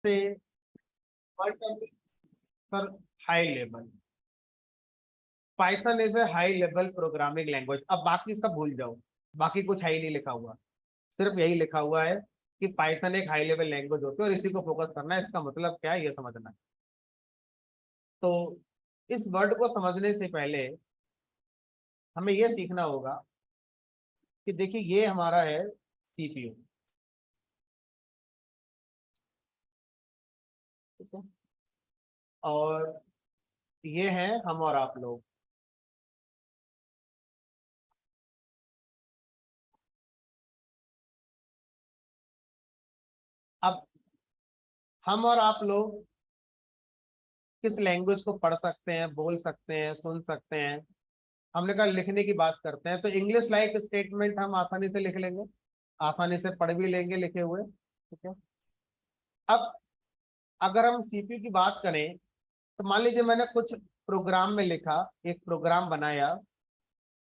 से sir high level, Python is a high level programming language. अब बाकी सब भूल जाओ, बाकी कुछ हाई नहीं लिखा हुआ, सिर्फ यही लिखा हुआ है कि पाइथन एक हाई लेवल लैंग्वेज होती है और इसी को फोकस करना है। इसका मतलब क्या है ये समझना है। तो इस वर्ड को समझने से पहले हमें यह सीखना होगा कि देखिए ये हमारा है सीपीयू, ठीक है, और ये है हम और आप लोग। अब हम और आप लोग किस लैंग्वेज को पढ़ सकते हैं, बोल सकते हैं, सुन सकते हैं। हमने कहा लिखने की बात करते हैं तो इंग्लिश लाइक स्टेटमेंट हम आसानी से लिख लेंगे, आसानी से पढ़ भी लेंगे लिखे हुए, ठीक है। अब अगर हम सीपीयू की बात करें तो मान लीजिए मैंने कुछ प्रोग्राम में लिखा, एक प्रोग्राम बनाया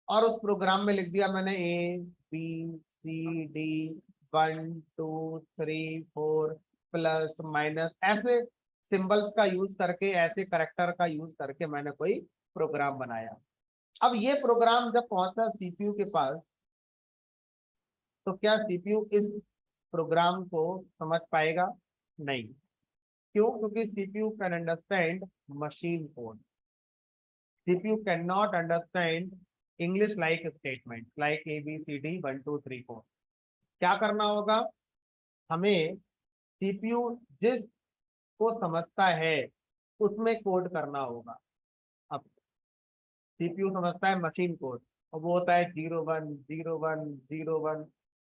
और उस प्रोग्राम में लिख दिया मैंने ABCD 1 2 3 4 प्लस माइनस ऐसे सिंबल्स का यूज करके, ऐसे करेक्टर का यूज करके मैंने कोई प्रोग्राम बनाया। अब ये प्रोग्राम जब पहुंचा सीपीयू के पास तो क्या सीपीयू इस प्रोग्राम को समझ पाएगा? नहीं। क्यों? क्योंकि CPU can understand machine code, CPU can not understand English like statement like ABCD 1 2 3 4। क्या करना होगा हमें? सीपीयू जिस को समझता है उसमें कोड करना होगा। अब सीपीयू समझता है मशीन कोड और वो होता है 0 1 0 1 0 1।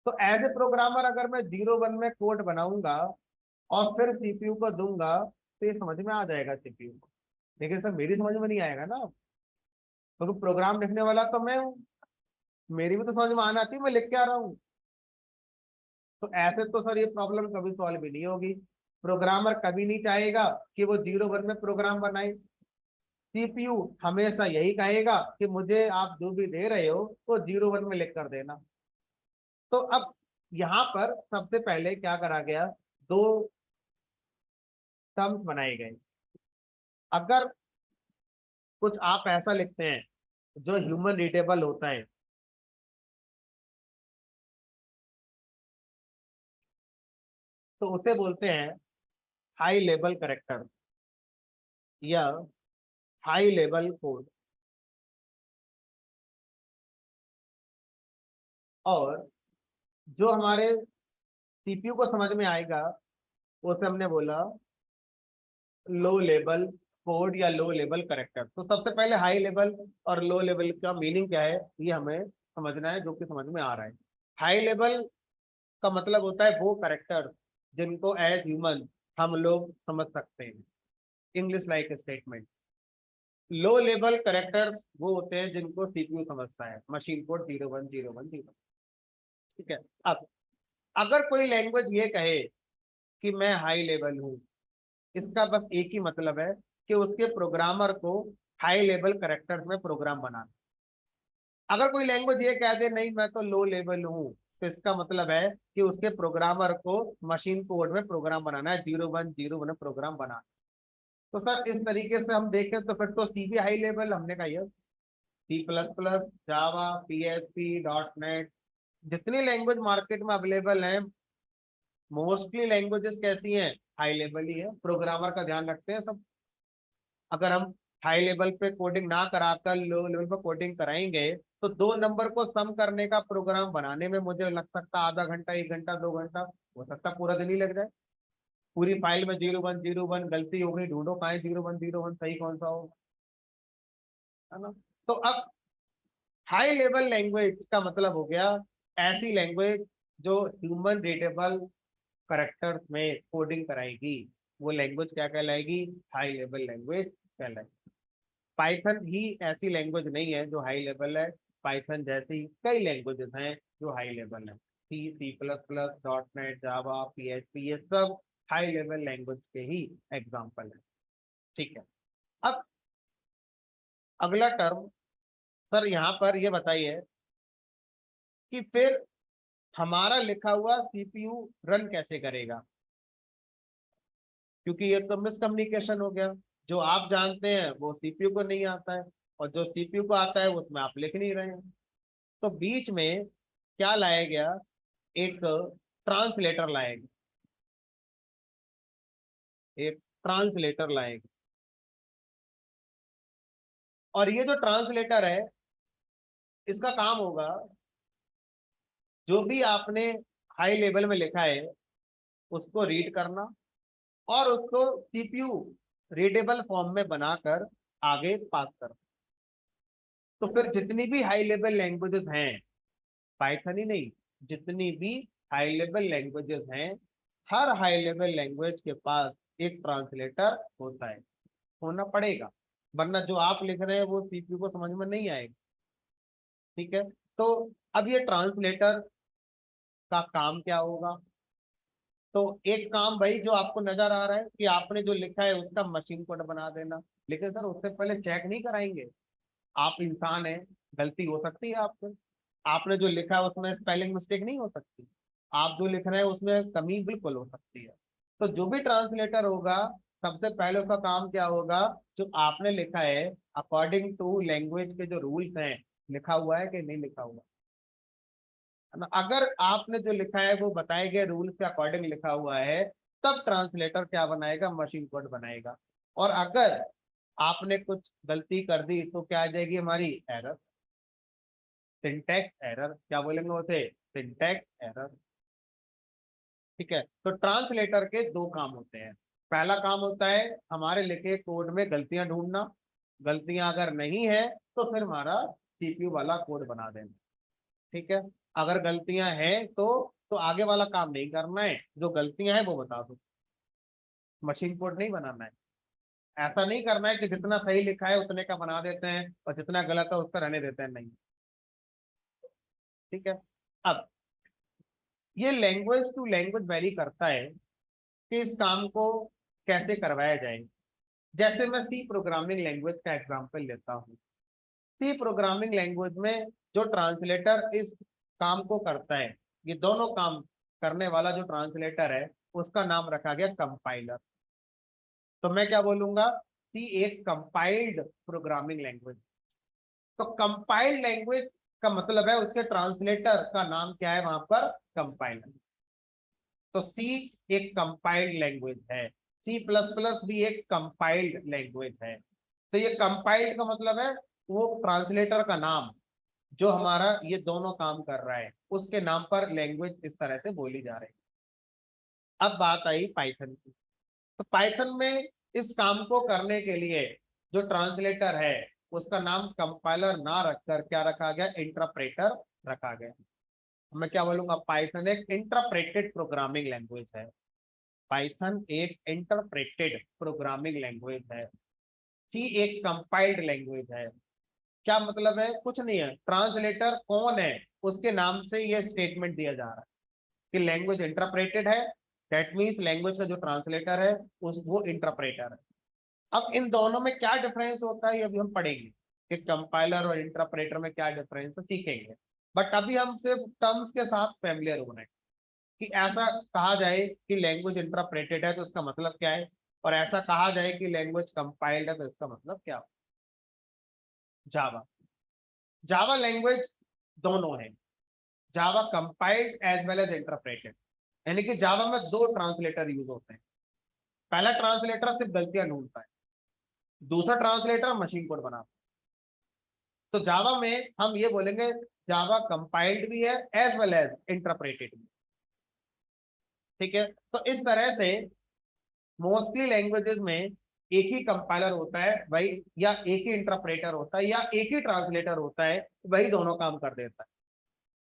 तो एज ए प्रोग्रामर अगर मैं 0 1 में कोड बनाऊंगा और फिर सीपीयू को दूंगा तो ये समझ में आ जाएगा सीपीयू को, लेकिन सर मेरी समझ में नहीं आएगा ना, क्योंकि तो प्रोग्राम लिखने वाला तो मैं हूँ, मेरी भी तो समझ में आना चाहिए, मैं लिख के आ रहा हूँ। तो ऐसे तो सर ये प्रॉब्लम कभी सॉल्व भी नहीं होगी। प्रोग्रामर कभी नहीं चाहेगा कि वो 0 1 में प्रोग्राम बनाए। सीपीयू हमेशा यही कहेगा कि मुझे आप जो भी दे रहे हो वो 0 1 में लिख कर देना। तो अब यहाँ पर सबसे पहले क्या करा गया, दो टर्म्स बनाए गए। अगर कुछ आप ऐसा लिखते हैं जो ह्यूमन रीडेबल होता है तो उसे बोलते हैं हाई लेवल करेक्टर या हाई लेवल कोड। और जो हमारे सीपीयू को समझ में आएगा उसे हमने बोला लो लेवल कोड या लो लेवल करेक्टर। तो सबसे पहले हाई लेवल और लो लेवल का मीनिंग क्या है ये हमें समझना है, जो कि समझ में आ रहा है। हाई लेवल का मतलब होता है वो करेक्टर जिनको एज ह्यूमन हम लोग समझ सकते हैं, English like statement. Low level characters वो होते हैं जिनको सीपीयू समझता है, मशीन कोड 0 1 0 1 0, ठीक है। अब अगर कोई लैंग्वेज ये कहे कि मैं हाई लेवल हूँ, इसका बस एक ही मतलब है कि उसके प्रोग्रामर को हाई लेवल करेक्टर्स में प्रोग्राम बनाना। अगर कोई लैंग्वेज ये कह दे नहीं मैं तो लो लेवल हूँ, तो इसका मतलब है कि उसके प्रोग्रामर को मशीन कोड में प्रोग्राम बनाना है, 0 1 0 1 प्रोग्राम बनाना। तो सर इस तरीके से हम देखें तो फिर तो सी भी हाई लेवल, हमने कहा ये C++, जावा, PHP, .NET, जितनी लैंग्वेज मार्केट में अवेलेबल है मोस्टली लैंग्वेजेस कैसी हैं, हाई लेवल ही है, प्रोग्रामर का ध्यान रखते हैं सब। अगर हम हाई लेवल पे कोडिंग ना कराकर लो लेवल पे कोडिंग कराएंगे तो 2 नंबर को सम करने का प्रोग्राम बनाने में मुझे लग सकता आधा घंटा, 1 घंटा, 2 घंटा, हो सकता पूरा दिन ही लग जाए। पूरी फाइल में 0 1 0 1 गलती हो गई, ढूंढो कहाँ 0 1 0 1 सही कौन सा हो, है ना। तो अब हाई लेवल लैंग्वेज का मतलब हो गया ऐसी लैंग्वेज जो ह्यूमन रीडेबल करेक्टर्स में कोडिंग कराएगी, वो लैंग्वेज क्या कहलाएगी? हाई लेवल लैंग्वेज कहलाएगी। पाइथन ही ऐसी लैंग्वेज नहीं है जो हाई लेवल है, पाइथन जैसी कई लैंग्वेजेस हैं जो हाई लेवल है। C++, .NET, जावा, PHP, ये सब हाई लेवल लैंग्वेज के ही एग्जाम्पल है, ठीक है। अब अगला टर्म सर यहाँ पर ये बताइए कि फिर हमारा लिखा हुआ सीपीयू रन कैसे करेगा। क्योंकि ये तो मिसकम्युनिकेशन हो गया। जो आप जानते हैं वो सीपीयू को नहीं आता है, और जो सीपीयू को आता है उसमें आप लिख नहीं रहे हैं। तो बीच में क्या लाया गया, एक ट्रांसलेटर लाएगा, एक ट्रांसलेटर लाएगा। और ये जो ट्रांसलेटर है, इसका काम होगा, जो भी आपने हाई लेवल में लिखा है उसको रीड करना, और उसको सीपीयू रीडेबल फॉर्म में बनाकर आगे पास करना। तो फिर जितनी भी हाई लेवल लैंग्वेजेस हैं, पाइथन ही नहीं, जितनी भी हाई लेवल लैंग्वेजेस हैं, हर हाई लेवल लैंग्वेज के पास एक ट्रांसलेटर होता है, होना पड़ेगा, वरना जो आप लिख रहे हैं वो सीपीयू को समझ में नहीं आएगा। ठीक है। तो अब ये ट्रांसलेटर का काम क्या होगा? तो एक काम भाई जो आपको नजर आ रहा है कि आपने जो लिखा है उसका मशीन कोड बना देना, लेकिन सर उससे पहले चेक नहीं कराएंगे? आप इंसान हैं, गलती हो सकती है आपसे। आपने जो लिखा है उसमें स्पेलिंग मिस्टेक नहीं हो सकती, आप जो लिख रहे हैं उसमें कमी बिल्कुल हो सकती है। तो जो भी ट्रांसलेटर होगा, सबसे पहले उसका काम क्या होगा, जो आपने लिखा है अकॉर्डिंग टू लैंग्वेज के जो रूल्स हैं, लिखा हुआ है कि नहीं लिखा हुआ है ना? अगर आपने जो लिखा है वो बताए गए रूल के अकॉर्डिंग लिखा हुआ है, तब ट्रांसलेटर क्या बनाएगा, मशीन कोड बनाएगा। और अगर आपने कुछ गलती कर दी तो क्या आ जाएगी हमारी, एरर, सिंटैक्स एरर। क्या बोलेंगे उसे, सिंटैक्स एरर। ठीक है। तो ट्रांसलेटर के दो काम होते हैं। पहला काम होता है हमारे लिखे कोड में गलतियां ढूंढना, गलतियां अगर नहीं है तो फिर हमारा सीपीयू वाला कोड बना देना। ठीक है। अगर गलतियां हैं तो आगे वाला काम नहीं करना है, जो गलतियां हैं वो बता दो, मशीन कोड नहीं बनाना है। ऐसा नहीं करना है कि जितना सही लिखा है उतने का बना देते हैं और जितना गलत है उसका रहने देते हैं, नहीं। ठीक है। अब ये लैंग्वेज टू लैंग्वेज वेरी करता है कि इस काम को कैसे करवाया जाए। जैसे मैं सी प्रोग्रामिंग लैंग्वेज का एग्जांपल लेता हूँ। सी प्रोग्रामिंग लैंग्वेज में जो ट्रांसलेटर इस काम को करता है, ये दोनों काम करने वाला जो ट्रांसलेटर है उसका नाम रखा गया कंपाइलर। तो मैं क्या बोलूंगा, सी एक कंपाइल्ड प्रोग्रामिंग लैंग्वेज। तो कंपाइल्ड लैंग्वेज का मतलब है उसके ट्रांसलेटर का नाम क्या है वहां पर, कंपाइलर। तो सी एक कंपाइल्ड लैंग्वेज है, सी प्लस प्लस भी एक कंपाइल्ड लैंग्वेज है। तो ये कंपाइल्ड का मतलब है वो ट्रांसलेटर का नाम, जो हमारा ये दोनों काम कर रहा है उसके नाम पर लैंग्वेज इस तरह से बोली जा रही है। अब बात आई पाइथन की। तो पाइथन में इस काम को करने के लिए जो ट्रांसलेटर है उसका नाम कंपाइलर ना रखकर क्या रखा गया, इंटरप्रेटर रखा गया। मैं क्या बोलूंगा, पाइथन एक इंटरप्रेटेड प्रोग्रामिंग लैंग्वेज है। पाइथन एक इंटरप्रेटेड प्रोग्रामिंग लैंग्वेज है। सी एक कंपाइल्ड लैंग्वेज है। क्या मतलब है, कुछ नहीं है, ट्रांसलेटर कौन है उसके नाम से ये स्टेटमेंट दिया जा रहा है कि लैंग्वेज इंटरप्रेटेड है। दैट मीन्स लैंग्वेज का जो ट्रांसलेटर है उस वो इंटरप्रेटर है। अब इन दोनों में क्या डिफरेंस होता है ये अभी हम पढ़ेंगे कि कंपाइलर और इंटरप्रेटर में क्या डिफरेंस है, सीखेंगे। बट अभी हम सिर्फ टर्म्स के साथ फैमिलियर हो रहे हैं कि ऐसा कहा जाए कि लैंग्वेज इंटरप्रेटेड है तो इसका मतलब क्या है, और ऐसा कहा जाए कि लैंग्वेज कंपाइल्ड है तो इसका मतलब क्या हो। जावा, जावा लैंग्वेज दोनों है, Java compiled as well as interpreted. यानी कि जावा में दो ट्रांसलेटर यूज होते हैं। पहला ट्रांसलेटर सिर्फ गलतियां ढूंढता है, दूसरा ट्रांसलेटर मशीन कोड बनाता है। तो जावा में हम ये बोलेंगे जावा कंपाइल्ड भी है एज वेल एज इंटरप्रेटेड भी। ठीक है। तो इस तरह से मोस्टली लैंग्वेजेस में एक ही कंपाइलर होता है भाई, या एक ही इंटरप्रेटर होता है, या एक ही ट्रांसलेटर होता है, वही दोनों काम कर देता है।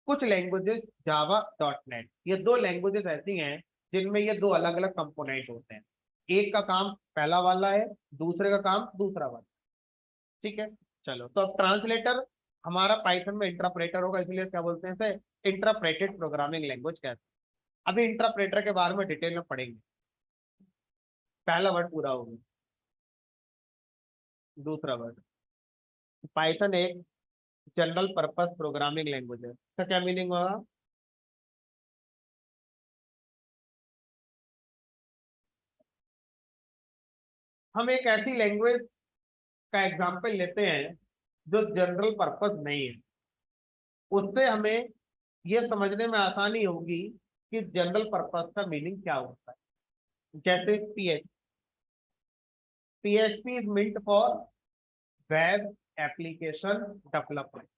कुछ लैंग्वेजेस जावा डॉट नेट, ये दो लैंग्वेजेस ऐसी हैं जिनमें ये दो अलग अलग कंपोनेंट होते हैं। एक का काम पहला वाला है, दूसरे का काम दूसरा वाला। ठीक है। चलो, तो अब ट्रांसलेटर हमारा पाइथन में इंटरप्रेटर होगा, इसलिए क्या बोलते हैं इसे, इंटरप्रेटेड प्रोग्रामिंग लैंग्वेज कहते हैं। अभी इंटरप्रेटर के बारे में डिटेल में पढ़ेंगे। पहला वर्ड पूरा हो गया, दूसरा वर्ड, पाइथन एक जनरल पर्पस प्रोग्रामिंग लैंग्वेज है। इसका क्या मीनिंग होगा, हम एक ऐसी लैंग्वेज का एग्जाम्पल लेते हैं जो जनरल पर्पस नहीं है, उससे हमें यह समझने में आसानी होगी कि जनरल पर्पस का मीनिंग क्या होता है। जैसे PHP is meant for web application development.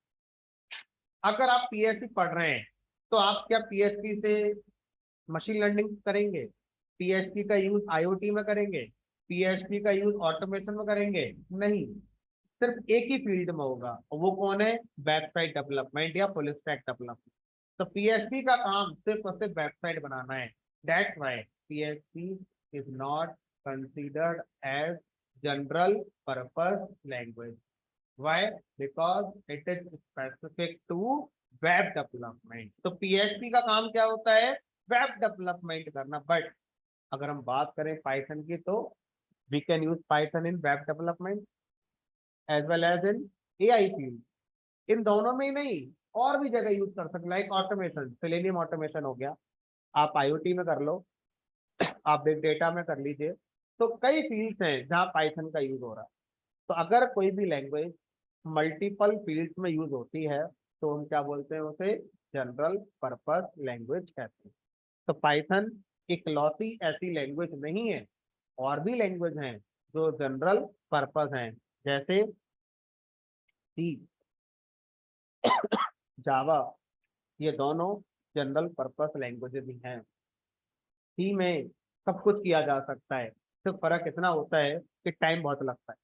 अगर आप PHP पढ़ रहे हैं तो आप क्या PHP से मशीन लर्निंग करेंगे? PHP का यूज IoT में करेंगे? PHP का यूज ऑटोमेशन में करेंगे? नहीं, सिर्फ एक ही फील्ड में होगा, और वो कौन है? वेबसाइट डेवलपमेंट या फुल स्टैक डेवलपमेंट। तो PHP का काम सिर्फ और सिर्फ वेबसाइट बनाना है। That's why PHP is not considered as general purpose language. Why? Because it is specific to web development. तो PHP का काम क्या होता है? वेब डेवलपमेंट करना। बट अगर हम बात करें पाइथन की, तो we can use Python in web development as well as in AI field. इन दोनों में ही नहीं, और भी जगह यूज कर सकते, लाइक ऑटोमेशन, सेलेनियम ऑटोमेशन हो गया, आप IoT में कर लो, आप बिग डेटा में कर लीजिए। तो कई फील्ड्स हैं जहाँ पाइथन का यूज हो रहा है। तो अगर कोई भी लैंग्वेज मल्टीपल फील्ड्स में यूज होती है तो हम क्या बोलते हैं? उसे जनरल पर्पस लैंग्वेज कहते हैं। तो पाइथन इकलौती ऐसी लैंग्वेज नहीं है, और भी लैंग्वेज हैं जो जनरल पर्पस हैं, जैसे सी, जावा, ये दोनों जनरल पर्पस लैंग्वेजेस ही हैं। सी में सब कुछ किया जा सकता है, सिर्फ फर्क इतना होता है कि टाइम बहुत लगता है।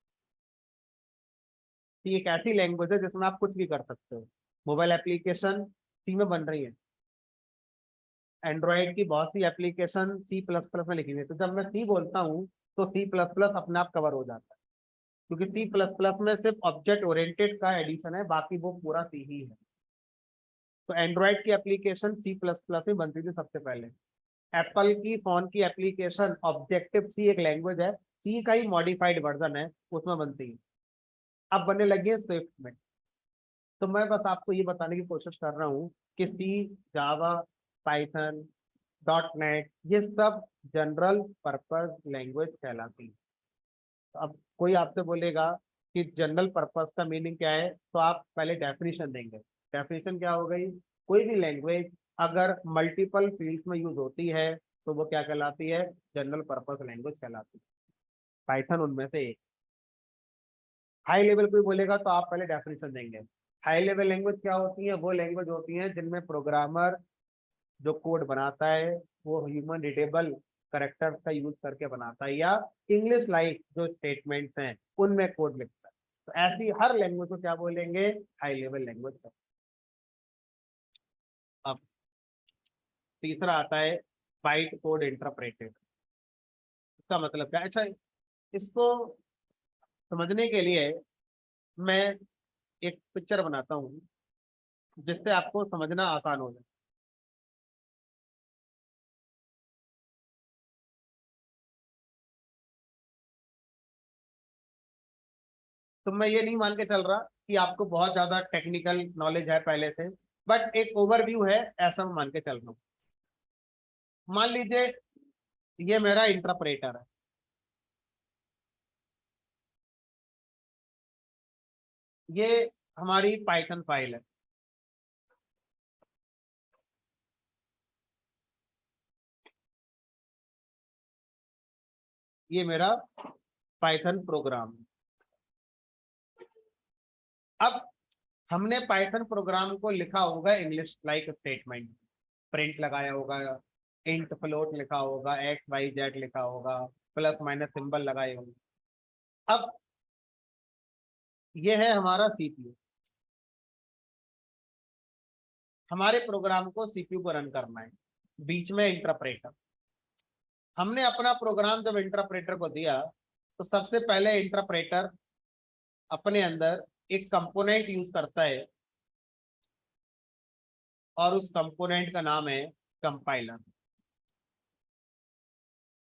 सी एक ऐसी लैंग्वेज है जिसमें आप कुछ भी कर सकते हो। मोबाइल एप्लीकेशन सी में बन रही है, एंड्रॉयड की बहुत सी एप्लीकेशन C++ में लिखी हुई है। तो जब मैं सी बोलता हूँ तो C++ अपने आप कवर हो जाता है, क्योंकि C++ में सिर्फ ऑब्जेक्ट ओरिएंटेड का एडिशन है, बाकी वो पूरा सी ही है। तो एंड्रॉयड की एप्लीकेशन C++ में बनती थी सबसे पहले। एप्पल की फोन की एप्लीकेशन ऑब्जेक्टिव सी एक लैंग्वेज है, सी का ही मॉडिफाइड वर्जन है, उसमें बनती है। अब बनने लगी है स्विफ्ट में। तो मैं बस आपको ये बताने की कोशिश कर रहा हूँ कि सी, जावा, पाइथन, .NET, ये सब जनरल पर्पस लैंग्वेज कहलाती है। तो अब कोई आपसे बोलेगा कि जनरल पर्पस का मीनिंग क्या है, तो आप पहले डेफिनेशन देंगे। डेफिनेशन क्या हो गई? कोई भी लैंग्वेज अगर मल्टीपल फील्ड्स में यूज होती है तो वो क्या कहलाती है? जनरल पर्पस लैंग्वेज कहलाती है। पाइथन उनमें से एक। हाई लेवल कोई बोलेगा तो आप पहले डेफिनेशन देंगे। हाई लेवल लैंग्वेज क्या होती है? वो लैंग्वेज होती है जिनमें प्रोग्रामर जो कोड बनाता है वो ह्यूमन रिडेबल करेक्टर्स का यूज करके बनाता है, या इंग्लिश लाइक जो स्टेटमेंट्स हैं उनमें कोड लिखता है। तो ऐसी हर लैंग्वेज को क्या बोलेंगे? High level language. अब तीसरा आता है बाइट कोड इंटरप्रेटेड। इसका मतलब क्या है? अच्छा, इसको समझने के लिए मैं एक पिक्चर बनाता हूँ जिससे आपको समझना आसान हो जाए। तो मैं ये नहीं मान के चल रहा कि आपको बहुत ज्यादा टेक्निकल नॉलेज है पहले से, बट एक ओवरव्यू है, ऐसा मैं मान के चल रहा हूँ। मान लीजिए ये मेरा इंटरप्रेटर है, ये हमारी पाइथन फाइल है। ये मेरा पाइथन प्रोग्राम है। अब हमने पाइथन प्रोग्राम को लिखा होगा इंग्लिश लाइक स्टेटमेंट, प्रिंट लगाया होगा, इंट फ्लोट लिखा होगा, XYZ लिखा होगा, प्लस माइनस सिंबल लगाए होंगे। अब ये है हमारा CPU। हमारे प्रोग्राम को CPU पर रन करना है, बीच में इंटरप्रेटर। हमने अपना प्रोग्राम जब इंटरप्रेटर को दिया तो सबसे पहले इंटरप्रेटर अपने अंदर एक कंपोनेंट यूज करता है, और उस कंपोनेंट का नाम है कंपाइलर।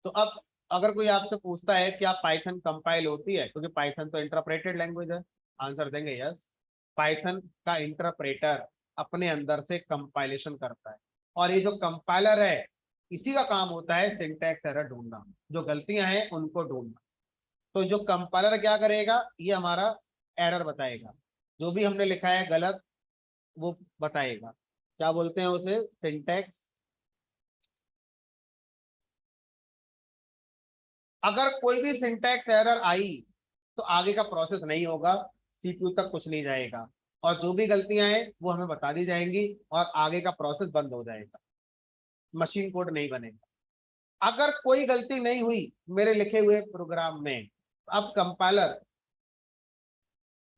तो अब अगर कोई आपसे पूछता है कि आप पाइथन कंपाइल होती है, क्योंकि पाइथन तो इंटरप्रेटेड लैंग्वेज है, आंसर देंगे यस। पाइथन का इंटरप्रेटर अपने अंदर से कंपाइलेशन करता है, और ये जो कंपाइलर है इसी का काम होता है सिंटैक्स एरर ढूंढना, जो गलतियां हैं उनको ढूंढना। तो जो कंपाइलर क्या करेगा, ये हमारा एरर बताएगा, जो भी हमने लिखा है गलत वो बताएगा। क्या बोलते हैं उसे, सिंटैक्स। अगर कोई भी सिंटैक्स एरर आई तो आगे का प्रोसेस नहीं होगा, सीपीयू तक कुछ नहीं जाएगा, और जो भी गलतियां हैं वो हमें बता दी जाएंगी और आगे का प्रोसेस बंद हो जाएगा, मशीन कोड नहीं बनेगा। अगर कोई गलती नहीं हुई मेरे लिखे हुए प्रोग्राम में, अब कंपाइलर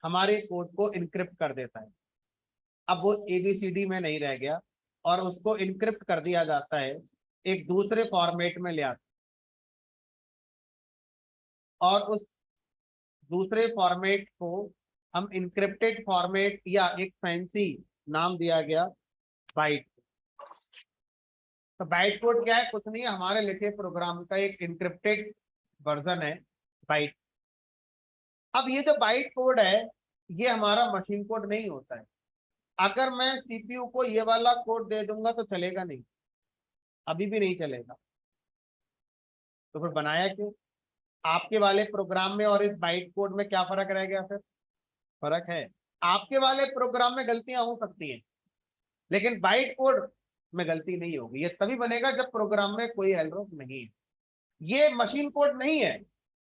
हमारे कोड को इनक्रिप्ट कर देता है। अब वो एबीसीडी में नहीं रह गया और उसको इनक्रिप्ट कर दिया जाता है, एक दूसरे फॉर्मेट में ले आता, और उस दूसरे फॉर्मेट को हम इनक्रिप्टेड फॉर्मेट या एक फैंसी नाम दिया गया बाइट। तो बाइट कोड क्या है, कुछ नहीं है, हमारे लिखे प्रोग्राम का एक इनक्रिप्टेड वर्जन है बाइट। अब ये जो बाइट कोड है ये हमारा मशीन कोड नहीं होता है। अगर मैं सीपीयू को ये वाला कोड दे दूंगा तो चलेगा नहीं, अभी भी नहीं चलेगा। तो फिर बनाया क्यों? आपके वाले प्रोग्राम में और इस बाइट कोड में क्या फर्क रह गया फिर? फर्क है। आपके वाले प्रोग्राम में गलतियां हो सकती हैं, लेकिन बाइट कोड में गलती नहीं होगी। ये तभी बनेगा जब प्रोग्राम में कोई एरर नहीं है। ये मशीन कोड नहीं है।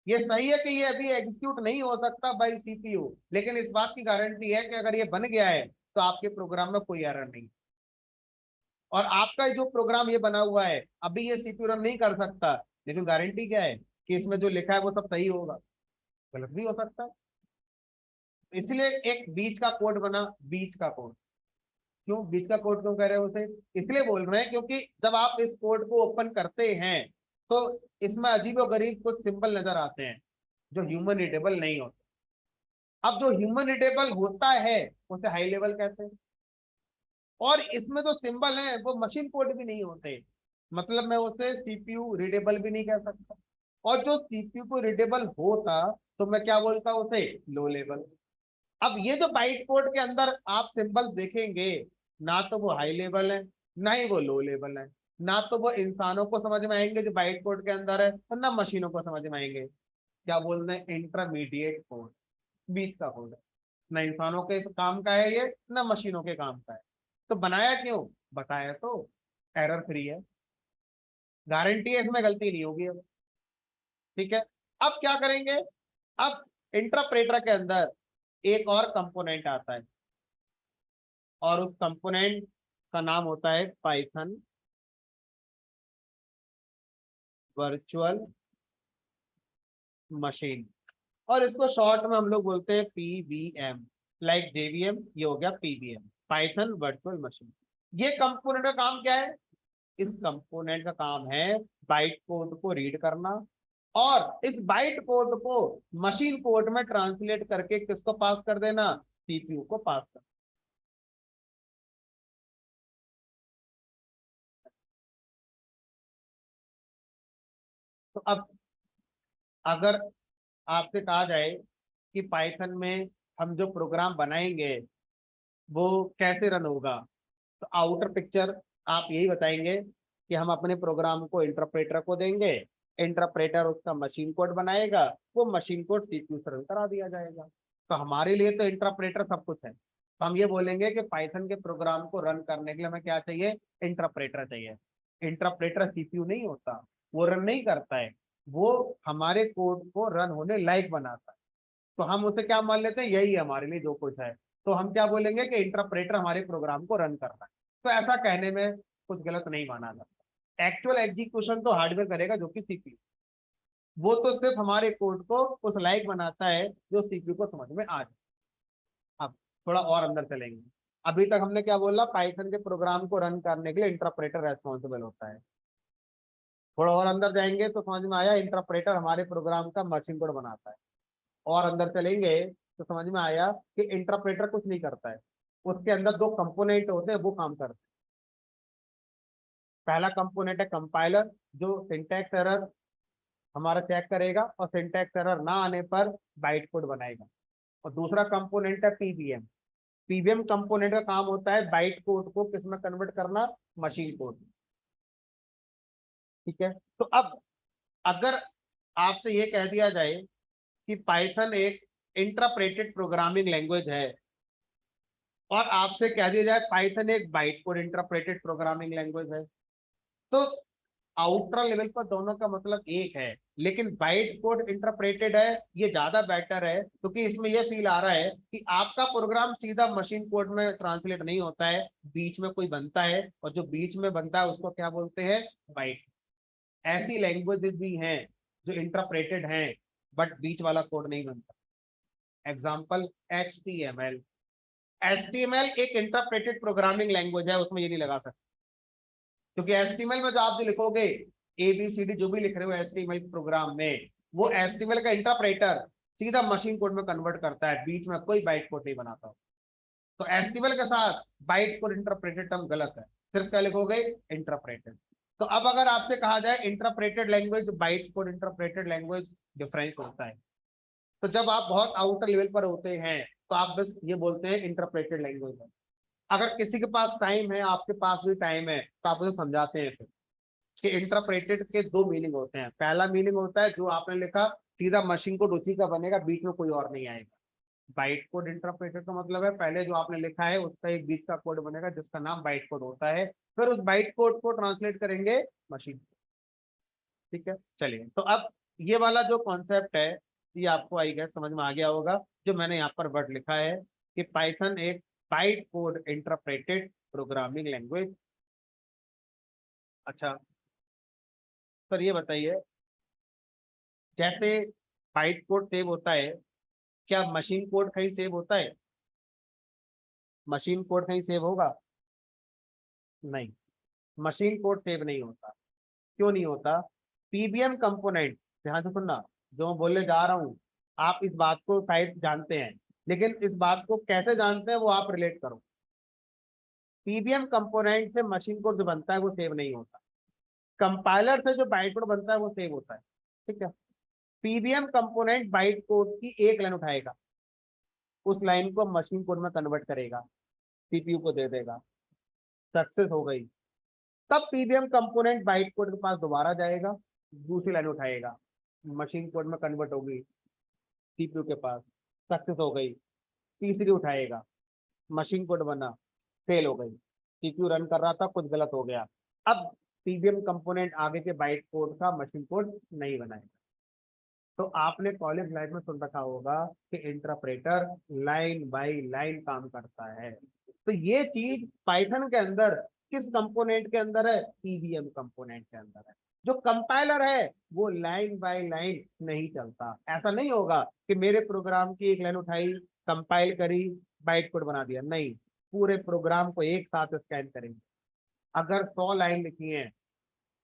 ये सही है कि ये अभी एग्जीक्यूट नहीं हो सकता बाई सीपीयू, लेकिन इस बात की गारंटी है कि अगर ये बन गया है तो आपके प्रोग्राम में कोई एरर नहीं। और आपका जो प्रोग्राम ये बना हुआ है अभी ये सीपीयू रन नहीं कर सकता, लेकिन गारंटी क्या है कि इसमें जो लिखा है वो सब सही होगा? गलत भी हो सकता है। इसलिए एक बीच का कोड बना, बीच का कोड। क्यों बीच का कोड क्यों कह रहे हो उसे? इसलिए बोल रहे हैं क्योंकि जब आप इस कोड को ओपन करते हैं तो इसमें अजीब और गरीब कुछ सिंबल नजर आते हैं जो ह्यूमन रीडेबल नहीं होते। अब जो ह्यूमन रीडेबल होता है उसे हाई लेवल कहते हैं, और इसमें जो सिंबल है वो मशीन कोड भी नहीं होते, मतलब मैं उसे सीपीयू रीडेबल भी नहीं कह सकता। और जो सीपीयू को रीडेबल होता तो मैं क्या बोलता उसे, लो लेवल। अब ये जो बाइट कोड के अंदर आप सिंबल देखेंगे, ना तो वो हाई लेवल है ना ही वो लो लेवल है, ना तो वो इंसानों को समझ में आएंगे जो बाइट कोड के अंदर है और ना मशीनों को समझ में आएंगे। क्या बोल रहे हैं, इंटरमीडिएट कोड, बीच का कोड है। ना इंसानों के काम का है ये, ना मशीनों के काम का है। तो बनाया क्यों? बताया तो, एरर फ्री है, गारंटी है इसमें गलती नहीं होगी अब। ठीक है। अब क्या करेंगे, अब इंटरप्रेटर के अंदर एक और कंपोनेंट आता है, और उस कंपोनेंट का नाम होता है पाइथन वर्चुअल मशीन, और इसको शॉर्ट में हम लोग बोलते हैं पीवीएम। लाइक जेवीएम, ये हो गया पीवीएम, पाइथन वर्चुअल मशीन। ये कंपोनेंट का काम क्या है? इस कंपोनेंट का काम है बाइट कोड को रीड करना, और इस बाइट कोड को मशीन कोड में ट्रांसलेट करके किसको पास कर देना, सीपीयू को पास कर। तो अब अगर आपसे कहा जाए कि पाइथन में हम जो प्रोग्राम बनाएंगे वो कैसे रन होगा, तो आउटर पिक्चर आप यही बताएंगे कि हम अपने प्रोग्राम को इंटरप्रेटर को देंगे, इंटरप्रेटर उसका मशीन कोड बनाएगा, वो मशीन कोड सीपीयू से रन करा दिया जाएगा। तो हमारे लिए तो इंटरप्रेटर सब कुछ है, तो हम ये बोलेंगे कि पाइथन के प्रोग्राम को रन करने के लिए हमें क्या चाहिए, इंटरप्रेटर चाहिए। इंटरप्रेटर सीपीयू नहीं होता, वो रन नहीं करता है, वो हमारे कोड को रन होने लायक बनाता है। तो हम उसे क्या मान लेते हैं, यही है हमारे लिए जो कुछ है। तो हम क्या बोलेंगे कि इंटरप्रेटर हमारे प्रोग्राम को रन कर रहा है। तो ऐसा कहने में कुछ गलत नहीं माना जाता। एक्चुअल एग्जीक्यूशन तो हार्डवेयर करेगा जो कि सीपीयू, वो तो सिर्फ हमारे कोड को उस लायक बनाता है जो सीपीयू को समझ में आ जाए। अब थोड़ा और अंदर चलेंगे। अभी तक हमने क्या बोला, पाइथन के प्रोग्राम को रन करने के लिए इंटरप्रेटर रेस्पॉन्सिबल होता है। थोड़ा और अंदर जाएंगे तो समझ में आया इंटरप्रेटर हमारे प्रोग्राम का मशीन कोड बनाता है। और अंदर चलेंगे तो समझ में आया कि इंटरप्रेटर कुछ नहीं करता है, उसके अंदर दो कंपोनेंट होते हैं वो काम करते हैं। पहला कंपोनेंट है कंपाइलर, जो सिंटैक्स एरर हमारा चेक करेगा और सिंटैक्स एरर ना आने पर बाइट कोड बनाएगा। और दूसरा कंपोनेंट है पीबीएम। पीबीएम कंपोनेंट का काम होता है बाइट कोड को किस में कन्वर्ट करना, मशीन कोड। ठीक है। तो अब अगर आपसे ये कह दिया जाए कि पाइथन एक इंटरप्रेटेड प्रोग्रामिंग लैंग्वेज है, और आपसे कह दिया जाए पाइथन एक byte code interpreted programming language है, तो आउटर लेवल पर दोनों का मतलब एक है, लेकिन बाइट कोड इंटरप्रेटेड है ये ज्यादा बेटर है, क्योंकि इसमें यह फील आ रहा है कि आपका प्रोग्राम सीधा मशीन कोड में ट्रांसलेट नहीं होता है, बीच में कोई बनता है, और जो बीच में बनता है उसको क्या बोलते हैं, बाइट। ऐसी लैंग्वेजेस भी हैं जो इंटरप्रेटेड हैं बट बीच वाला कोड नहीं बनता। Example HTML। HTML एक इंटरप्रेटेड प्रोग्रामिंग लैंग्वेज है, उसमें ये नहीं लगा सकते, क्योंकि HTML में जो आप जो लिखोगे ABCD जो भी लिख रहे हो HTML प्रोग्राम में, वो HTML का इंटरप्रेटर सीधा मशीन कोड में कन्वर्ट करता है, बीच में कोई बाइट कोड नहीं बनाता। तो HTML के साथ बाइट कोड इंटरप्रेटेड टर्म गलत है, सिर्फ क्या लिखोगे, इंटरप्रेटेड। तो अब अगर आपसे कहा जाए interpreted language byte code interpreted language, difference होता है। तो जब आप बहुत आउटर लेवल पर होते हैं तो आप बस ये बोलते हैं इंटरप्रेटेड लैंग्वेज है। अगर किसी के पास टाइम है, आपके पास भी टाइम है, तो आप उसे समझाते हैं फिर कि इंटरप्रेटेड के दो मीनिंग होते हैं। पहला मीनिंग होता है जो आपने लिखा सीधा मशीन कोड उसी का बनेगा, बीच में कोई और नहीं आएगा। बाइट कोड इंटरप्रेटेड का मतलब है पहले जो आपने लिखा है उसका एक बीच का कोड बनेगा जिसका नाम बाइट कोड होता है, फिर उस बाइट कोड को ट्रांसलेट करेंगे मशीन। ठीक है, चलिए तो अब ये वाला जो कॉन्सेप्ट है ये आपको आई गेस समझ में आ गया होगा, जो मैंने यहाँ पर वर्ड लिखा है कि पाइथन एक byte code interpreted programming language. अच्छा सर ये बताइए, जैसे बाइट कोड सेव होता है, क्या मशीन कोड कहीं सेव होता है? मशीन कोड कहीं सेव होगा? नहीं, मशीन कोड सेव नहीं होता। क्यों नहीं होता? पीबीएम कंपोनेंट, ध्यान से सुनना जो मैं बोलने जा रहा हूँ, आप इस बात को शायद जानते हैं, लेकिन इस बात को कैसे जानते हैं वो आप रिलेट करो। पीबीएम कंपोनेंट से मशीन कोड जो बनता है वो सेव नहीं होता, कंपाइलर से जो बाइट कोड बनता है वो सेव होता है। ठीक है, पीबीएम कंपोनेंट बाइट कोड की एक लाइन उठाएगा, उस लाइन को मशीन कोड में कन्वर्ट करेगा, सीपीयू को दे देगा, सक्सेस हो गई। तब पीबीएम कंपोनेंट बाइट कोड के पास दोबारा जाएगा, दूसरी लाइन उठाएगा, मशीन कोड में कन्वर्ट होगी सीपीयू के पास, सक्सेस हो गई। तीसरी उठाएगा, मशीन कोड बना, फेल हो गई, सीपीयू रन कर रहा था कुछ गलत हो गया। अब पीबीएम कंपोनेंट आगे के बाइट कोड का मशीन कोड नहीं बनाएगा। तो आपने कॉलेज लाइफ में सुन रखा होगा कि इंटरप्रेटर लाइन बाय लाइन काम करता है। तो ये चीज पाइथन के अंदर किस कंपोनेंट के अंदर है? पीबीएम कंपोनेंट के अंदर है। जो कंपाइलर है वो लाइन बाय लाइन नहीं चलता। ऐसा नहीं होगा कि मेरे प्रोग्राम की एक लाइन उठाई, कंपाइल करी, बाइट कोड बना दिया, नहीं, पूरे प्रोग्राम को एक साथ स्कैन करेंगे। अगर 100 लाइन लिखी है,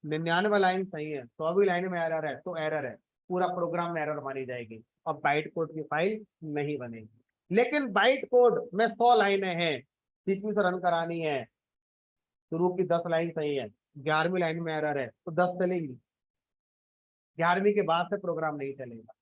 99 लाइन सही है, 100वीं लाइन में एरर है तो एरर है, पूरा प्रोग्राम में एरर मानी जाएगी और बाइट कोड की फाइल नहीं बनेगी। लेकिन बाइट कोड में 100 लाइनें हैं, सीपीयू से रन करानी है, शुरू की 10 लाइन सही है, 11वीं लाइन में एरर है तो 10 चलेंगी, 11वीं के बाद से प्रोग्राम नहीं चलेगा।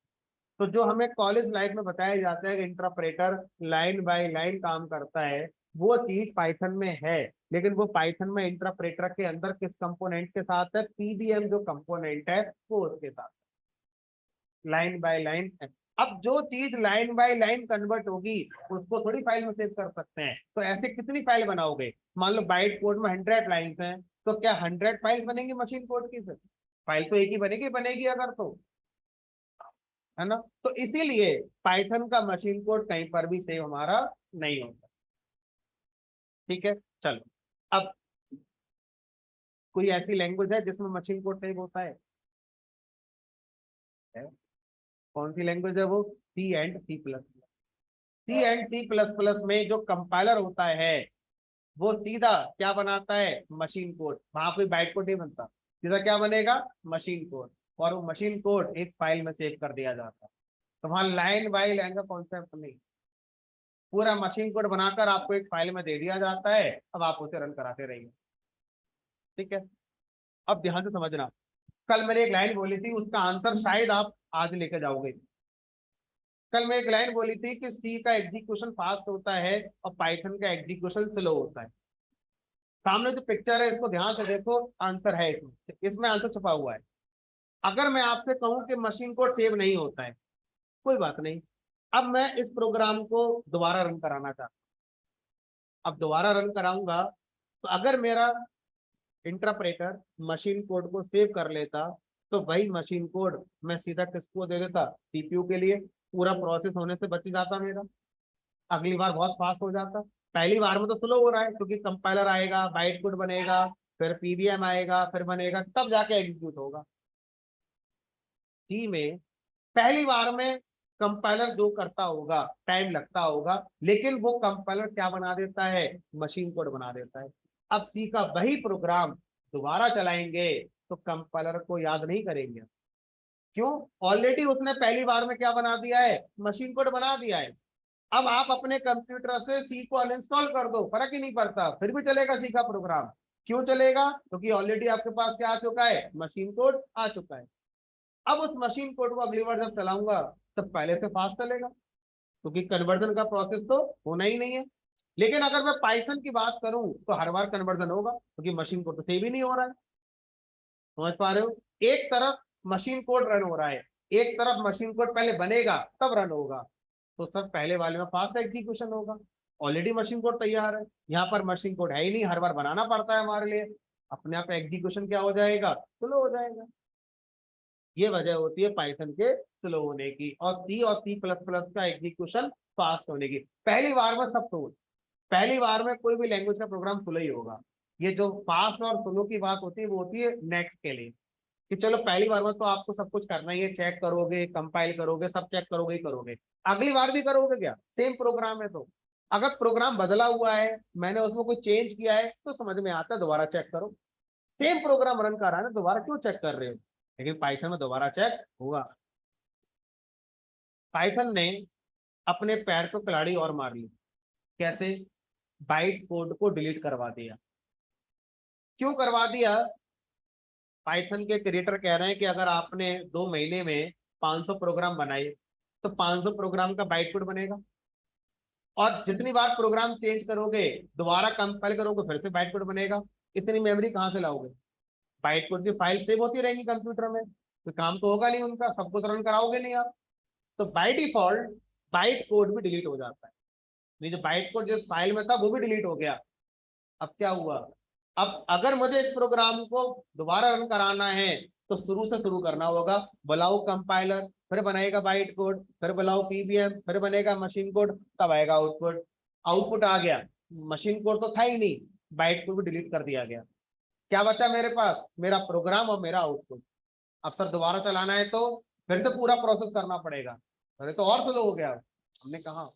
तो जो हमें कॉलेज लाइफ में बताया जाता है कि इंटरप्रेटर लाइन बाय लाइन काम करता है, वो चीज पाइथन में है। लेकिन वो पाइथन में इंटरप्रेटर के अंदर किस कंपोनेंट के साथ है? पीबीएम जो कंपोनेंट है वो उसके साथ लाइन बाय लाइन। अब जो चीज लाइन बाय लाइन कन्वर्ट होगी उसको थोड़ी फाइल में सेव कर सकते हैं, तो ऐसे कितनी फाइल बनाओगे? मान लो बाइट कोड में 100 लाइन्स हैं, तो क्या 100 फाइल बनेंगी मशीन कोड की? फिर फाइल तो एक ही बनेगी, बनेगी अगर तो, है ना? तो इसीलिए पाइथन का मशीन कोड कहीं पर भी सेव हमारा नहीं होता। ठीक है, चलो अब कोई ऐसी लैंग्वेज है जिसमें मशीन कोड सेव होता है? कौन सी लैंग्वेज है वो? सी एंड सी प्लस प्लस में जो कंपाइलर होता है वो सीधा क्या बनाता है? Machine code. वहां कोई बाइट कोड नहीं बनता, सीधा क्या बनेगा? Machine code. और वो मशीन कोड एक फाइल में सेव कर दिया जाता है। तो वहां लाइन बाय लाइन का कॉन्सेप्ट नहीं, पूरा मशीन कोड बनाकर आपको एक फाइल में दे दिया जाता है, अब आप उसे रन कराते रहिए। ठीक है, अब ध्यान से समझना, कल मैंने एक लाइन बोली थी उसका आंसर शायद आप आज लेके जाओगे। कल मैं एक लाइन बोली थी कि सी का एग्जीक्यूशन फास्ट होता है और पाइथन का एग्जीक्यूशन स्लो होता है। सामने जो पिक्चर है इसको ध्यान से देखो, आंसर है इसमें, इसमें आंसर छुपा हुआ है। अगर मैं आपसे कहूं कि मशीन कोड सेव नहीं होता है, कोई बात नहीं। अब मैं इस प्रोग्राम को दोबारा रन कराना चाहता हूं। अब दोबारा रन कराऊंगा तो अगर मेरा इंटरप्रेटर मशीन कोड को सेव कर लेता तो वही मशीन कोड मैं सीधा किसको दे देता, सीपीयू के लिए। पूरा प्रोसेस होने से बच जाता मेरा, अगली बार बहुत फास्ट हो जाता। पहली बार में तो स्लो हो रहा है क्योंकि कंपाइलर आएगा, बाइट कोड बनेगा, फिर पीबीएम आएगा, फिर बनेगा, तब जाके एग्जीक्यूट होगा। सी में पहली बार में कंपाइलर जो करता होगा टाइम लगता होगा, लेकिन वो कंपाइलर क्या बना देता है, मशीन कोड बना देता है। अब सी का वही प्रोग्राम दोबारा चलाएंगे तो कंपाइलर को याद नहीं करेंगे। क्यों? ऑलरेडी उसने पहली बार में क्या बना दिया है, मशीन कोड बना दिया है। अब आप अपने कंप्यूटर से सी को अनइंस्टॉल कर दो, फर्क ही नहीं पड़ता, फिर भी चलेगा सी का प्रोग्राम। क्यों चलेगा? क्योंकि ऑलरेडी आपके पास क्या आ चुका है, मशीन कोड आ चुका है। अब उस मशीन कोड को अगली बार जब चलाऊंगा तब पहले से फास्ट चलेगा, क्योंकि कन्वर्जन का प्रोसेस तो होना ही नहीं है। लेकिन अगर मैं पाइथन की बात करूं तो हर बार कन्वर्जन होगा, क्योंकि मशीन कोड तो सेव ही नहीं हो रहा है। समझ पा रहे हो? एक तरफ मशीन कोड रन हो रहा है, एक तरफ मशीन कोड पहले बनेगा तब रन होगा, तो सर पहले वाले में फास्ट एग्जीक्यूशन होगा। ऑलरेडी मशीन कोड तैयार है, यहाँ पर मशीन कोड है ही नहीं, हर बार बनाना पड़ता है हमारे लिए, अपने आप एग्जीक्यूशन क्या हो जाएगा, स्लो हो जाएगा। ये वजह होती है पाइथन के स्लो होने की, और सी प्लस प्लस का एग्जीक्यूशन फास्ट होने की। पहली बार में सब तो, पहली बार में कोई भी लैंग्वेज का प्रोग्राम स्लो ही होगा। ये जो फास्ट और स्लो की बात होती है वो होती है नेक्स्ट के लिए, कि चलो पहली बार में तो आपको सब कुछ करना ही है, चेक करोगे, कंपाइल करोगे, सब चेक करोगे ही करोगे। अगली बार भी करोगे क्या, सेम प्रोग्राम है तो। अगर प्रोग्राम बदला हुआ है, मैंने उसमें कोई चेंज किया है, तो समझ में आता है, दोबारा चेक करो। सेम प्रोग्राम रन कर रहा है ना, दोबारा क्यों चेक कर रहे हो? लेकिन पाइथन में दोबारा चेक होगा। पाइथन ने अपने पैर को कलाड़ी और मार ली। कैसे? बाइट कोड को डिलीट करवा दिया। क्यों करवा दिया? पाइथन के क्रिएटर कह रहे हैं कि अगर आपने 2 महीने में 500 प्रोग्राम बनाए तो 500 प्रोग्राम का बाइट कोड बनेगा, और जितनी बार प्रोग्राम चेंज करोगे, दोबारा कंपाइल करोगे, फिर से बाइट कोड बनेगा। इतनी मेमोरी कहाँ से लाओगे? बाइट कोड की फाइल सेव होती रहेंगी कंप्यूटर में, तो काम तो होगा नहीं उनका, सब कुछ रन कराओगे नहीं आप। तो बाय डिफॉल्ट बाइट कोड भी डिलीट हो जाता है। नहीं, जो बाइट कोड जिस फाइल में था वो भी डिलीट हो गया। अब क्या हुआ? अब अगर मुझे इस प्रोग्राम को दोबारा रन कराना है तो शुरू से शुरू करना होगा। बुलाओ कंपाइलर, फिर बनाएगा बाइट कोड, फिर बुलाओ पीबीएम, फिर बनेगा मशीन कोड, तब आएगा आउटपुट। आउटपुट आ गया, मशीन कोड तो था ही नहीं, बाइट कोड भी डिलीट कर दिया गया। क्या बचा मेरे पास? मेरा प्रोग्राम और मेरा आउटपुट। अब सर दोबारा चलाना है तो फिर से पूरा प्रोसेस करना पड़ेगा, अरे तो और स्लो हो गया। हमने कहा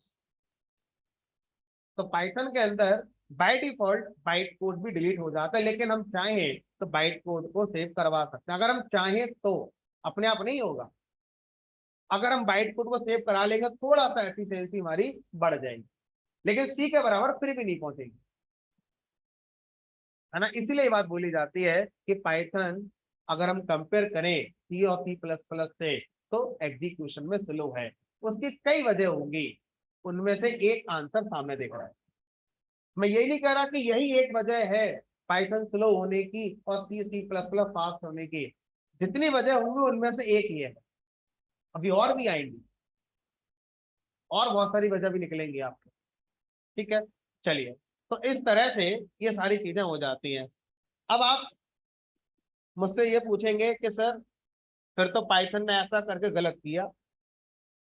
तो पाइथन के अंदर बाय डिफॉल्ट बाइट कोड भी डिलीट हो जाता है, लेकिन हम चाहें तो बाइट कोड को सेव करवा सकते हैं, अगर हम चाहें तो। अपने आप नहीं होगा। अगर हम बाइट कोड को सेव करा लेंगे थोड़ा सा एफिशिएंसी हमारी बढ़ जाएगी, लेकिन सी के बराबर फिर भी नहीं पहुंचेगी, है ना। इसीलिए ये बात बोली जाती है कि पाइथन अगर हम कंपेयर करें सी और सी प्लस प्लस से तो एग्जीक्यूशन में स्लो है। उसकी कई वजह होंगी, उनमें से एक आंसर सामने देख रहा है। मैं यही नहीं कह रहा कि यही एक वजह है पाइथन स्लो होने की और सी सी प्लस प्लस फास्ट होने की। जितनी वजह होंगी उनमें से एक ही है, अभी और भी आएंगी, और बहुत सारी वजह भी निकलेंगी आपको। ठीक है, चलिए। तो इस तरह से ये सारी चीजें हो जाती हैं। अब आप मुझसे ये पूछेंगे कि सर फिर तो पाइथन ने ऐसा करके गलत किया।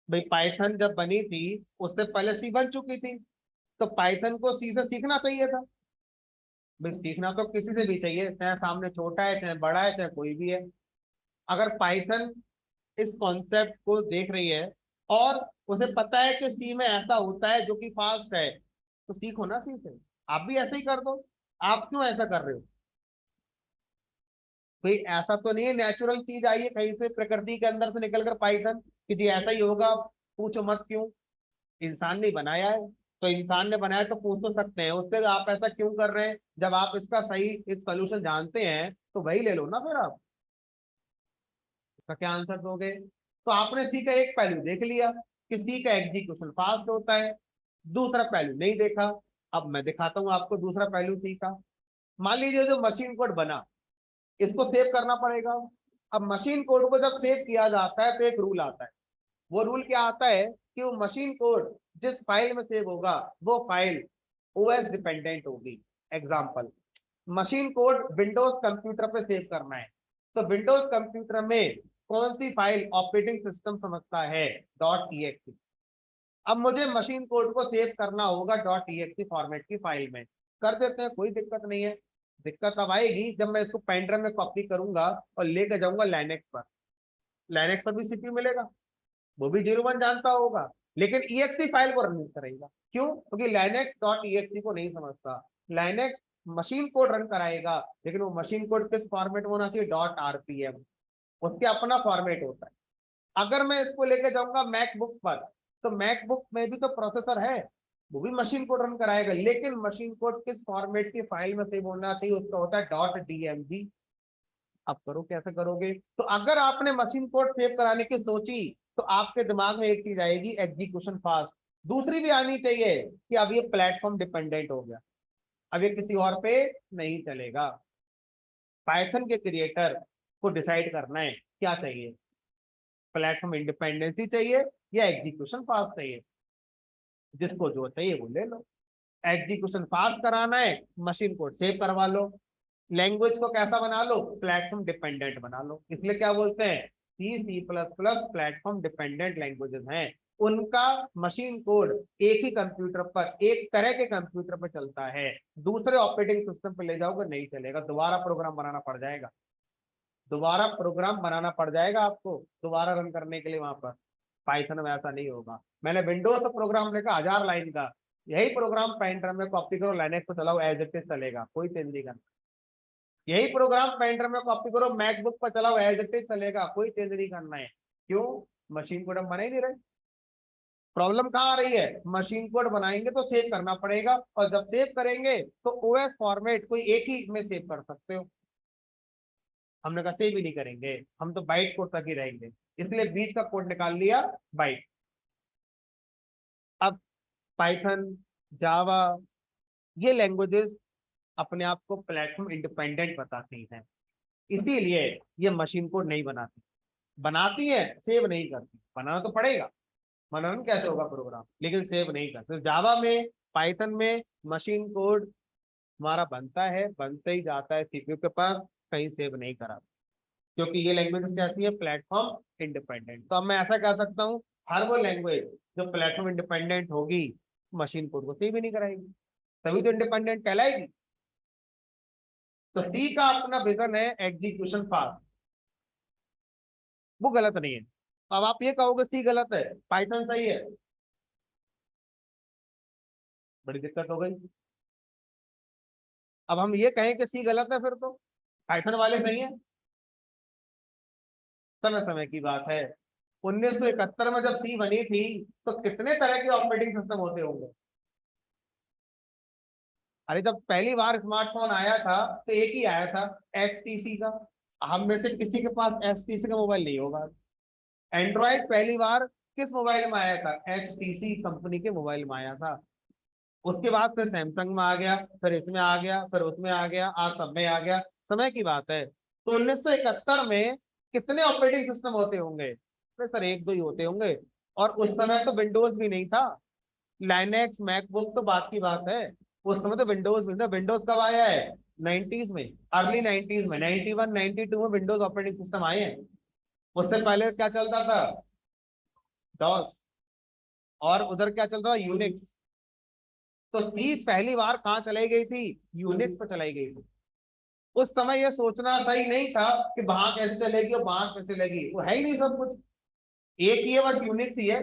भाई पाइथन जब बनी थी उससे पहले सी बन चुकी थी, तो पाइथन को सी से सीखना चाहिए था। भाई सीखना तो किसी से भी चाहिए, चाहे सामने छोटा है, चाहे बड़ा है, चाहे कोई भी है। अगर पाइथन इस कॉन्सेप्ट को देख रही है और उसे पता है कि सी में ऐसा होता है जो कि फास्ट है, तो सीखो ना सी से। आप भी ऐसे ही कर दो। आप क्यों ऐसा कर रहे हो? कोई ऐसा तो नहीं है नेचुरल चीज आई है कहीं से प्रकृति के अंदर से निकलकर पाइथन कि जी ऐसा ही होगा, पूछो मत क्यों। इंसान ने बनाया है, तो इंसान ने बनाया तो पूछ तो सकते हैं उससे आप ऐसा क्यों कर रहे हैं। जब आप इसका सही इस सोल्यूशन जानते हैं तो वही ले लो ना फिर आप। इसका क्या आंसर दोगे? तो आपने सी का एक पहलू देख लिया कि सी का एग्जीक्यूशन फास्ट होता है, दूसरा पहलू नहीं देखा। अब मैं दिखाता हूं आपको दूसरा पहलू सी का। मान लीजिए जो मशीन कोड बना, इसको सेव करना पड़ेगा। अब मशीन कोड को जब सेव किया जाता है तो एक रूल आता है, वो रूल क्या आता है कि वो मशीन कोड जिस फाइल में सेव होगा वो फाइल ओएस डिपेंडेंट होगी। Example, machine code Windows computer पे सेव करना है, तो विंडोज कंप्यूटर में कौन सी फाइल ऑपरेटिंग सिस्टम समझता है, .exe। अब मुझे मशीन कोड को सेव करना होगा .exe फॉर्मेट की फाइल में, कर देते हैं, कोई दिक्कत नहीं है। दिक्कत अब आएगी जब मैं इसको पेन ड्राइव में कॉपी करूंगा और लेकर जाऊंगा लाइनेक्स पर। लाइनेक्स पर भी सीपीयू मिलेगा, वो भी 01 जानता होगा, लेकिन exe फाइल को रन नहीं करेगा। क्यों? क्योंकि लाइनेक्स .exe को नहीं समझता। लाइनेक्स मशीन कोड रन कराएगा, लेकिन वो मशीन कोड किस फॉर्मेट में होना चाहिए, .rpm, उसके अपना फॉर्मेट होता है। अगर मैं इसको लेके जाऊंगा मैकबुक पर, तो मैकबुक में भी तो प्रोसेसर है, वो भी मशीन कोड रन कराएगा, लेकिन मशीन कोड किस फॉर्मेट की फाइल में सेव होना चाहिए, उसका होता है .dmg। अब करो कैसे करोगे? तो अगर आपने मशीन कोड सेव कराने की सोची, तो आपके दिमाग में एक चीज आएगी, एग्जीक्यूशन फास्ट। दूसरी भी आनी चाहिए कि अब ये प्लेटफॉर्म डिपेंडेंट हो गया, अब ये किसी और पे नहीं चलेगा। पाइथन के क्रिएटर को डिसाइड करना है क्या चाहिए, प्लेटफॉर्म इंडिपेंडेंसी चाहिए या एग्जीक्यूशन फास्ट चाहिए। जिसको जो चाहिए वो ले लो। एग्जीक्यूशन फास्ट कराना है, मशीन कोड सेव करवा लो। लैंग्वेज को कैसा बना लो, प्लेटफॉर्म डिपेंडेंट बना लो। इसलिए क्या बोलते हैं, C++ प्लेटफॉर्म डिपेंडेंट लैंग्वेजेस हैं। उनका मशीन कोड एक ही कंप्यूटर पर, एक तरह के कंप्यूटर पर चलता है, दूसरे ऑपरेटिंग सिस्टम पर ले जाओगे नहीं चलेगा, दोबारा प्रोग्राम बनाना पड़ जाएगा, दोबारा प्रोग्राम बनाना पड़ जाएगा आपको दोबारा रन करने के लिए वहां पर। पाइथन में ऐसा नहीं होगा। मैंने विंडोज पर प्रोग्राम लिखा 1000 लाइन का, यही प्रोग्राम पेन ड्राइव में कॉपी करो, लाइनेक्स पे चलाओ, एज इट इज चलेगा, कोई चेंज नहीं करना। यही प्रोग्राम पेन ड्राइव में कॉपी करो, मैकबुक पर चलाओ, एज इट इज चलेगा, कोई चेंज नहीं करना है। क्यों? मशीन कोड हम बना ही नहीं रहे। प्रॉब्लम कहाँ आ रही है, मशीन कोड बनाएंगे तो सेव करना पड़ेगा, और जब सेव करेंगे तो ओएस फॉर्मेट कोई एक ही में सेव कर सकते हो। हमने कहा सेव ही नहीं करेंगे, हम तो बाइट कोड तक ही रहेंगे, इसलिए बीच का कोड निकाल लिया, बाइट। अब पाइथन, जावा, ये लैंग्वेजेस अपने आप को प्लेटफॉर्म इंडिपेंडेंट बताती हैं, इसीलिए ये मशीन कोड नहीं बनाती। बनाती है, सेव नहीं करती। बनाना तो पड़ेगा, बनाना कैसे होगा प्रोग्राम, लेकिन सेव नहीं करते। जावा में, पाइथन में मशीन कोड हमारा बनता है, बनते ही जाता है सीपीयू के पास, कहीं सेव नहीं करा, क्योंकि ये लैंग्वेज कहती है प्लेटफॉर्म इंडिपेंडेंट। तो अब मैं ऐसा कह सकता हूँ, हर वो लैंग्वेज जो प्लेटफॉर्म इंडिपेंडेंट होगी, मशीन कोड को सेव ही नहीं कराएगी, तभी तो इंडिपेंडेंट कहलाएगी। तो सी का अपना विजन है एग्जीक्यूशन फास्ट, वो गलत नहीं है। अब आप ये कहोगे सी गलत है, पाइथन सही है, बड़ी दिक्कत हो गई। अब हम ये कहें कि सी गलत है, फिर तो पाइथन वाले सही है। समय समय की बात है। 1971 में जब सी बनी थी, तो कितने तरह के ऑपरेटिंग सिस्टम होते होंगे। अरे जब पहली बार स्मार्टफोन आया था, तो एक ही आया था, XTC का। हम में से किसी के पास XTC का मोबाइल नहीं होगा। एंड्रॉइड पहली बार किस मोबाइल में आया था, XTC कंपनी के मोबाइल में आया था। उसके बाद फिर सैमसंग में आ गया, फिर इसमें आ गया, फिर उसमें आ गया, आज सब में आ गया। समय की बात है। तो 1971 में कितने ऑपरेटिंग सिस्टम होते होंगे? अरे सर एक दो ही होते होंगे, और उस समय तो विंडोज भी नहीं था। लाइनेक्स, मैकबुक तो बात की बात है, उस समय तो विंडोज भी था। विंडोज कब आया है, 90s में, अर्ली 90s में, 91 92 में विंडोज ऑपरेटिंग सिस्टम आए हैं। उससे पहले क्या चलता था, डॉस, और उधर क्या चलता था, यूनिक्स। तो सी पहली बार कहाँ चलाई गई थी, यूनिक्स पर चलाई गई थी। उस समय ये सोचना सही नहीं था कि वहां कैसे चलेगी और वहां कैसे चलेगी, वो है ही नहीं सब कुछ, एक ही है, बस यूनिक्स ही है।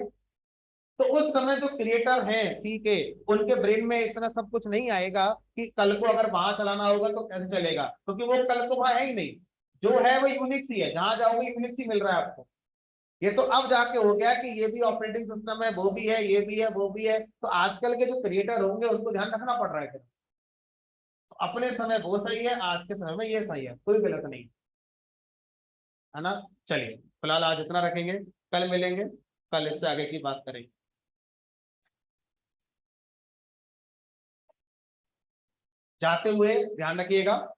तो उस समय जो क्रिएटर हैं सी के, उनके ब्रेन में इतना सब कुछ नहीं आएगा कि कल को अगर वहां चलाना होगा तो कैसे चलेगा, क्योंकि वो कल को वहां है ही नहीं। जो है वो यूनिक्स ही है, जहां जाओगे यूनिक्स ही मिल रहा है आपको। ये तो अब जाके हो गया कि ये भी ऑपरेटिंग सिस्टम है, वो भी है, ये भी है, वो भी है। तो आजकल के जो क्रिएटर होंगे उनको ध्यान रखना पड़ रहा है। तो अपने समय वो सही है, आज के समय में ये सही है, कोई गलत नहीं, है ना। चलिए फिलहाल आज इतना रखेंगे, कल मिलेंगे, कल इससे आगे की बात करेंगे। जाते हुए ध्यान रखिएगा,